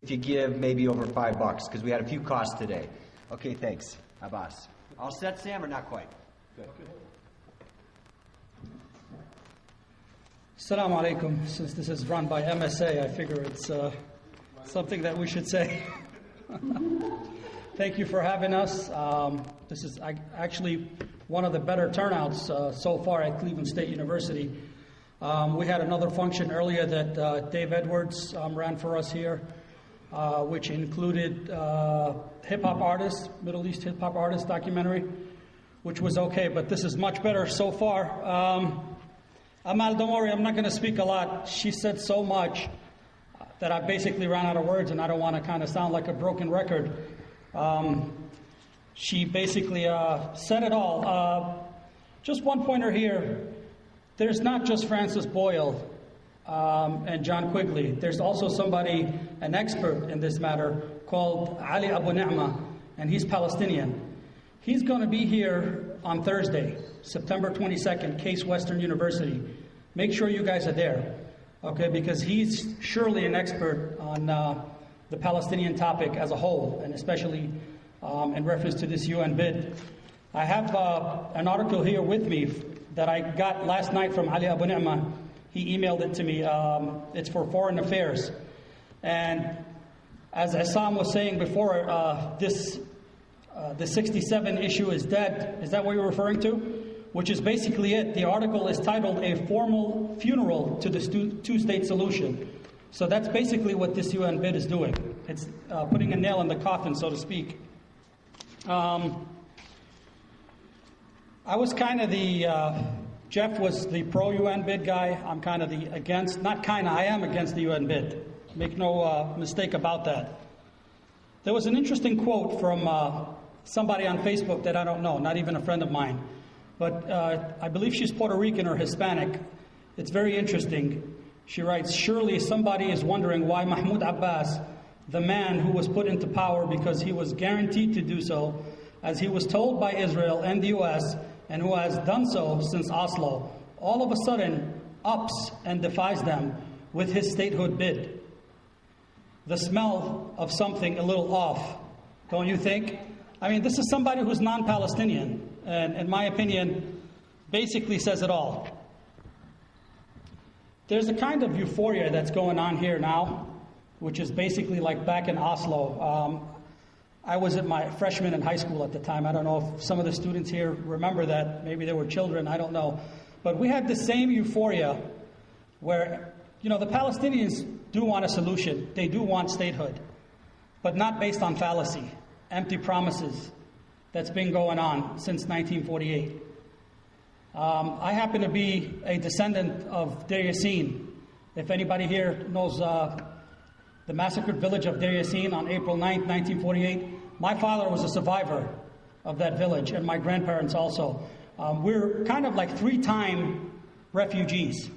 if you give maybe over $5, because we had a few costs today. Okay, thanks. Abbas. All set, Sam, or not quite? Good. Assalamu alaikum. Since this is run by MSA, I figure it's something that we should say. Thank you for having us. This is actually one of the better turnouts so far at Cleveland State University. We had another function earlier that Dave Edwards ran for us here, which included hip-hop artists, Middle East hip-hop artist documentary, which was okay, but this is much better so far. Amal, don't worry, I'm not going to speak a lot. She said so much that I basically ran out of words, and I don't want to kind of sound like a broken record. She basically said it all. Just one pointer here. There's not just Francis Boyle and John Quiqley. There's also somebody, an expert in this matter, called Ali Abu Ni'ma, and he's Palestinian. He's going to be here on Thursday, September 22nd, Case Western University. Make sure you guys are there, okay, because he's surely an expert on the Palestinian topic as a whole, and especially in reference to this UN bid. I have an article here with me that I got last night from Ali Abu Ni'ma. He emailed it to me. It's for Foreign Affairs. And as Assam was saying before, the 67 issue is dead. Is that what you're referring to? Which is basically it. The article is titled A Formal Funeral to the Two-State Solution. So that's basically what this UN bid is doing. It's putting a nail in the coffin, so to speak. I was kind of Jeff was the pro-UN bid guy. I'm kind of the against, not kind of, I am against the UN bid. Make no mistake about that. There was an interesting quote from somebody on Facebook that I don't know, not even a friend of mine. But I believe she's Puerto Rican or Hispanic. It's very interesting. She writes, surely somebody is wondering why Mahmoud Abbas, the man who was put into power because he was guaranteed to do so, as he was told by Israel and the US, and who has done so since Oslo, all of a sudden ups and defies them with his statehood bid. The smell of something a little off, don't you think? I mean, this is somebody who's non-Palestinian, and in my opinion, basically says it all. There's a kind of euphoria that's going on here now, which is basically like back in Oslo. I was at my freshman in high school at the time. I don't know if some of the students here remember that. Maybe they were children, I don't know. But we had the same euphoria where, you know, the Palestinians do want a solution. They do want statehood, but not based on fallacy, empty promises that's been going on since 1948. I happen to be a descendant of Deir Yassin. If anybody here knows the massacred village of Deir Yassin on April 9th, 1948, my father was a survivor of that village, and my grandparents also. We're kind of like three-time refugees.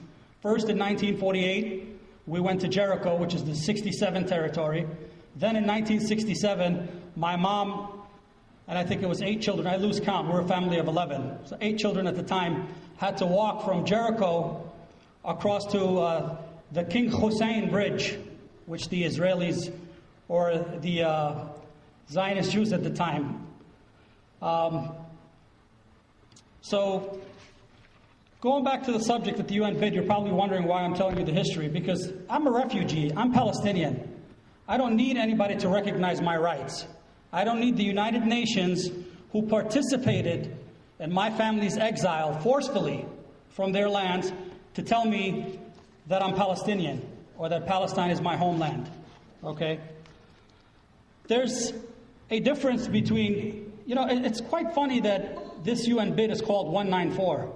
First in 1948, we went to Jericho, which is the 67 territory. Then in 1967, my mom, and I think it was 8 children, I lose count, we're a family of 11. So 8 children at the time had to walk from Jericho across to the King Hussein Bridge, which the Israelis or the Zionist Jews at the time. So going back to the subject of the UN bid, you're probably wondering why I'm telling you the history, because I'm a refugee, I'm Palestinian. I don't need anybody to recognize my rights. I don't need the United Nations, who participated in my family's exile forcefully from their lands, to tell me that I'm Palestinian or that Palestine is my homeland. Okay? There's a difference between, you know, it's quite funny that this UN bid is called 194.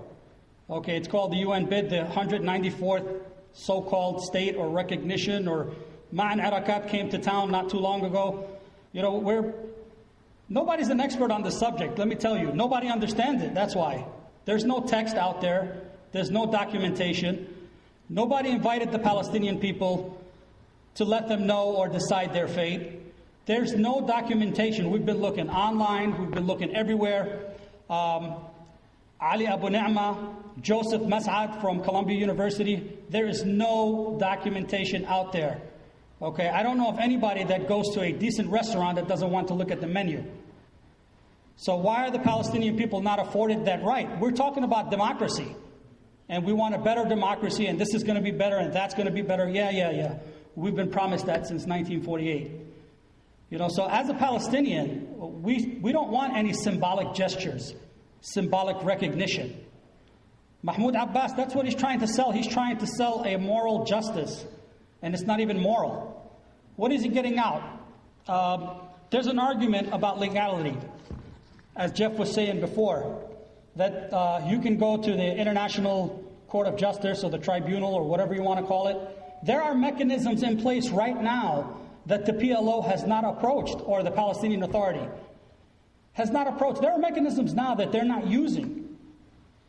Okay, it's called the UN bid, the 194th so-called state or recognition, or Ma'an Arakat came to town not too long ago. You know, nobody's an expert on the subject, let me tell you. Nobody understands it, that's why. There's no text out there. There's no documentation. Nobody invited the Palestinian people to let them know or decide their fate. There's no documentation. We've been looking online. We've been looking everywhere. Ali Abu Ni'ma, Joseph Mas'ad from Columbia University. There is no documentation out there. Okay, I don't know of anybody that goes to a decent restaurant that doesn't want to look at the menu. So why are the Palestinian people not afforded that right? We're talking about democracy. And we want a better democracy, and this is going to be better, and that's going to be better. Yeah. We've been promised that since 1948. So as a Palestinian, we don't want any symbolic gestures, symbolic recognition. Mahmoud Abbas, that's what he's trying to sell. He's trying to sell a moral justice, and it's not even moral. What is he getting out? There's an argument about legality, as Jeff was saying before, that you can go to the International Court of Justice or the Tribunal or whatever you want to call it. There are mechanisms in place right now that the P.L.O. has not approached, or the Palestinian Authority has not approached. There are mechanisms now that they're not using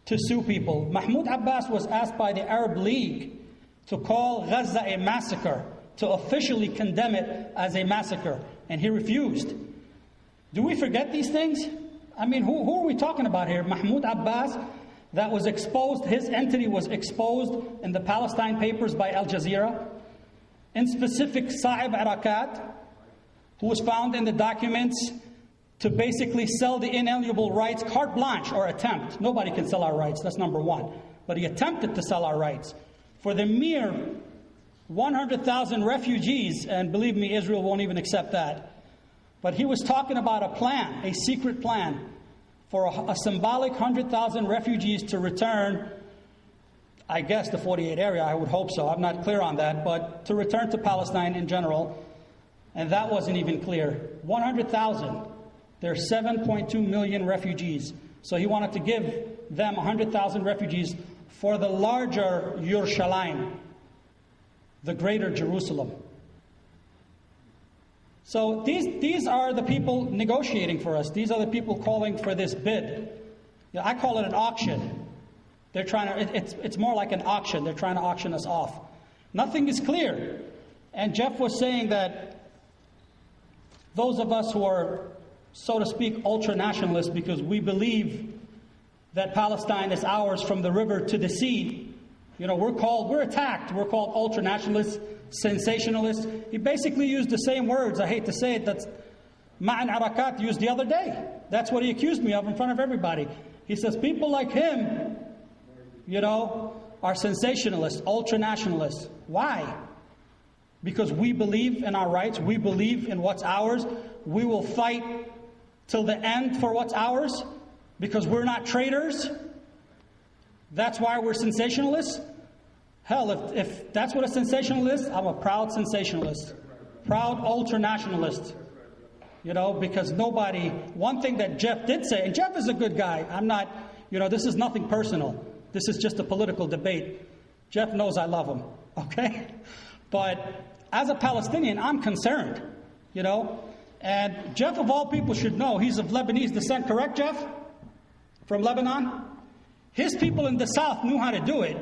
to sue people. Mahmoud Abbas was asked by the Arab League to call Gaza a massacre, to officially condemn it as a massacre, and he refused. Do we forget these things? I mean, who are we talking about here? Mahmoud Abbas, that was exposed, his entity was exposed in the Palestine papers by Al Jazeera. In specific, Sa'ib Arakat, who was found in the documents to basically sell the inalienable rights, carte blanche, or attempt. Nobody can sell our rights, that's number one. But he attempted to sell our rights. For the mere 100,000 refugees, and believe me, Israel won't even accept that. But he was talking about a plan, a secret plan, for a symbolic 100,000 refugees to return, I guess, the 48 area. I would hope so. I'm not clear on that. But to return to Palestine in general. And that wasn't even clear. 100,000. There's 7.2 million refugees. So he wanted to give them 100,000 refugees for the larger Yerushalayim, the greater Jerusalem. So these are the people negotiating for us. These are the people calling for this bid. I call it an auction. They're trying to. It's more like an auction. They're trying to auction us off. Nothing is clear. And Jeff was saying that those of us who are, so to speak, ultra-nationalists, because we believe that Palestine is ours from the river to the sea, we're attacked. We're called ultra-nationalists, sensationalists. He basically used the same words, I hate to say it, that Ma'an Arakat used the other day. That's what he accused me of in front of everybody. He says people like him, are sensationalists, ultra-nationalists. Why? Because we believe in our rights. We believe in what's ours. We will fight till the end for what's ours because we're not traitors. That's why we're sensationalists. Hell, if that's what a sensationalist is, I'm a proud sensationalist. Proud ultra-nationalist. Because one thing that Jeff did say, and Jeff is a good guy. I'm not, this is nothing personal. This is just a political debate. Jeff knows I love him, okay? But as a Palestinian, I'm concerned, And Jeff, of all people, should know he's of Lebanese descent, correct, Jeff? From Lebanon? His people in the south knew how to do it,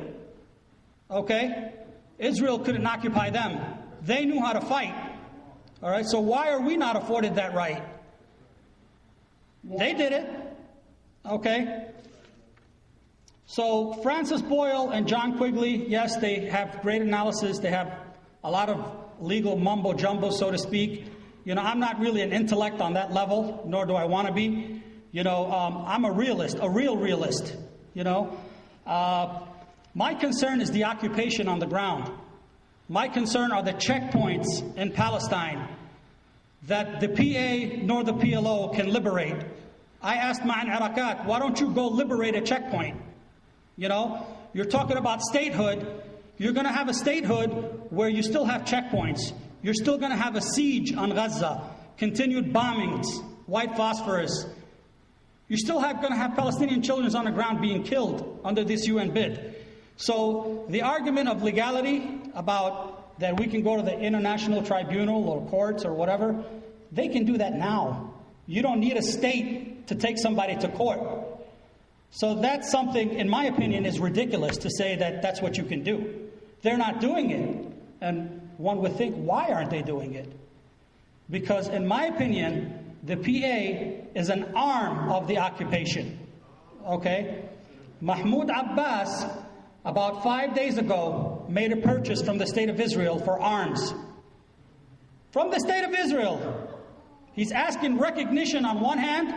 okay? Israel couldn't occupy them. They knew how to fight, all right? So why are we not afforded that right? They did it, okay? So Francis Boyle and John Quiqley, yes, they have great analysis. They have a lot of legal mumbo-jumbo, so to speak. I'm not really an intellect on that level, nor do I want to be. I'm a realist, a real realist, My concern is the occupation on the ground. My concern are the checkpoints in Palestine that the PA nor the P.L.O. can liberate. I asked Ma'an Arakat, why don't you go liberate a checkpoint? You're talking about statehood. You're going to have a statehood where you still have checkpoints. You're still going to have a siege on Gaza, continued bombings, white phosphorus. You're still going to have Palestinian children on the ground being killed under this UN bid. So the argument of legality about that we can go to the International Tribunal or courts or whatever, they can do that now. You don't need a state to take somebody to court. So that's something, in my opinion, is ridiculous to say that that's what you can do. They're not doing it. And one would think, why aren't they doing it? Because in my opinion, the PA is an arm of the occupation. Okay? Mahmoud Abbas, about 5 days ago, made a purchase from the state of Israel for arms. from the state of Israel. He's asking recognition on one hand,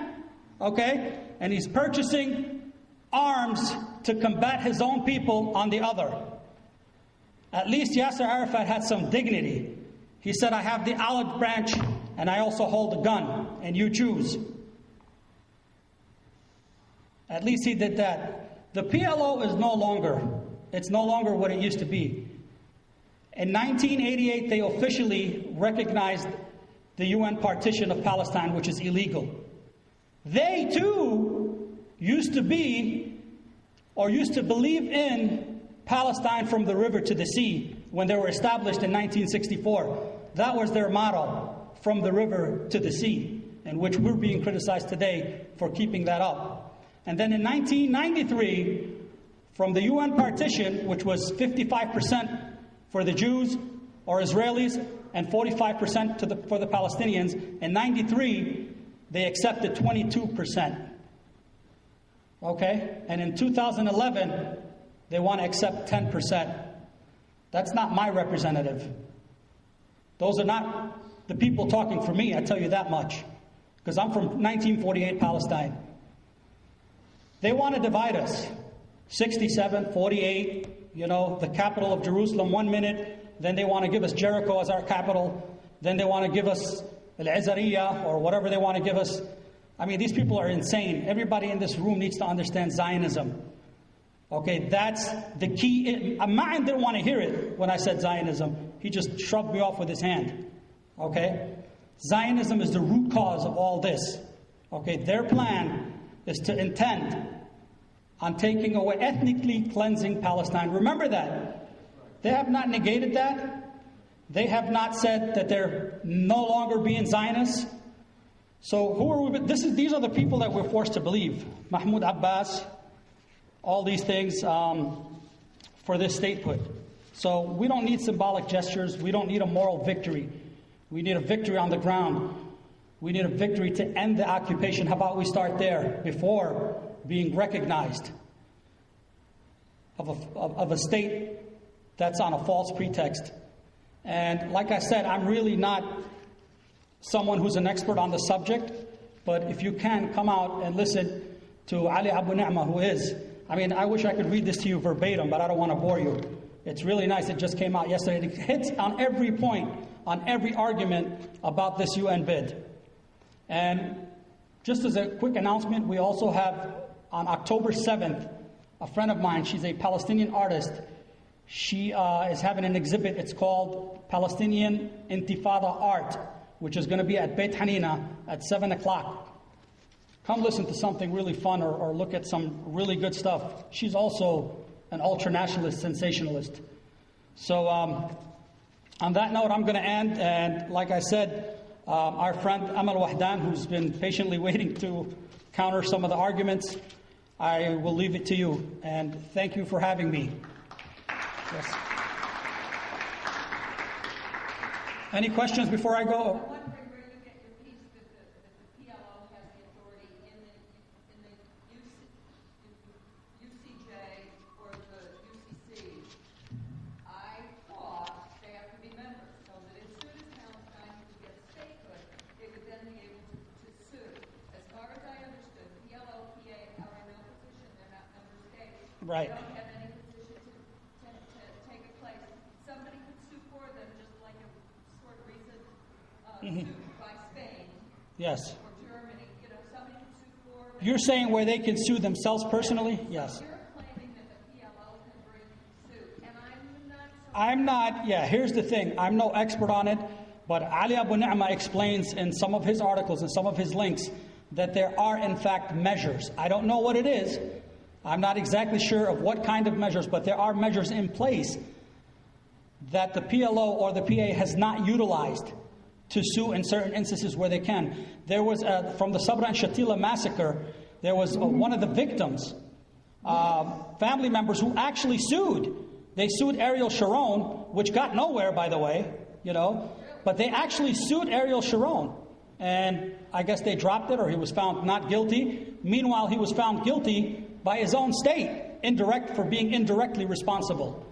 okay, and he's purchasing arms to combat his own people on the other. At least Yasser Arafat had some dignity. He said, I have the olive branch and I also hold a gun, and you choose. At least he did that. The P.L.O. is no longer what it used to be. In 1988, they officially recognized the UN partition of Palestine, which is illegal. They too used to believe in Palestine from the river to the sea when they were established in 1964. That was their motto, from the river to the sea, in which we're being criticized today for keeping that up. And then in 1993, from the UN partition, which was 55% for the Jews or Israelis and 45% for the Palestinians, in 93, they accepted 22%. Okay? And in 2011, they want to accept 10%. That's not my representative. Those are not the people talking for me, I tell you that much. Because I'm from 1948 Palestine. They want to divide us. 67, 48, the capital of Jerusalem 1 minute. Then they want to give us Jericho as our capital. Then they want to give us Al-Azariya or whatever they want to give us. I mean, these people are insane. Everybody in this room needs to understand Zionism. Okay, that's the key. Ma'an didn't want to hear it when I said Zionism. He just shrugged me off with his hand. Okay? Zionism is the root cause of all this. Okay, their plan is to intend on taking away, ethnically cleansing Palestine. Remember that. They have not negated that. They have not said that they're no longer being Zionists. So who are we? These are the people that we're forced to believe. Mahmoud Abbas, all these things for this statehood. So we don't need symbolic gestures. We don't need a moral victory. We need a victory on the ground. We need a victory to end the occupation. How about we start there before being recognized of a state that's on a false pretext. And like I said, I'm really not someone who's an expert on the subject, but if you can, come out and listen to Ali Abu Ni'ma, who is. I mean, I wish I could read this to you verbatim, but I don't want to bore you. It's really nice. It just came out yesterday. It hits on every point, on every argument about this UN bid. And just as a quick announcement, we also have on October 7th, a friend of mine, she's a Palestinian artist. She is having an exhibit. It's called Palestinian Intifada Art, which is going to be at Beit Hanina at 7 o'clock. Come listen to something really fun or look at some really good stuff. She's also an ultra-nationalist sensationalist. So on that note, I'm going to end. And like I said, our friend Amal Wahdan, who's been patiently waiting to counter some of the arguments, I will leave it to you. And thank you for having me. Yes. Any questions before I go? I'm wondering where you get your piece that the P.L.O. has the authority in the UCJ or the UCC. I thought they have to be members, so that as soon as Palestine would get statehood, they would then be able to sue. As far as I understood, P.L.O., PA are in no position, they're not member states. Right. They don't have any position to take a place. Somebody could sue for them, just like a sort of recent suit by Spain. Yes. Or Germany, somebody could sue for them. You're saying where they can sue themselves personally? Yes. You're claiming that the P.L.O. can bring suit, and I'm not, here's the thing. I'm no expert on it, but Ali Abu Ni'ma explains in some of his articles and some of his links that there are, in fact, measures. I don't know what it is. I'm not exactly sure of what kind of measures, but there are measures in place that the P.L.O. or the PA has not utilized to sue in certain instances where they can. There was, from the Sabra and Shatila massacre, there was one of the victims, family members who actually sued. They sued Ariel Sharon, which got nowhere, by the way, but they actually sued Ariel Sharon. And I guess they dropped it, or he was found not guilty. Meanwhile, he was found guilty by his own state, for being indirectly responsible.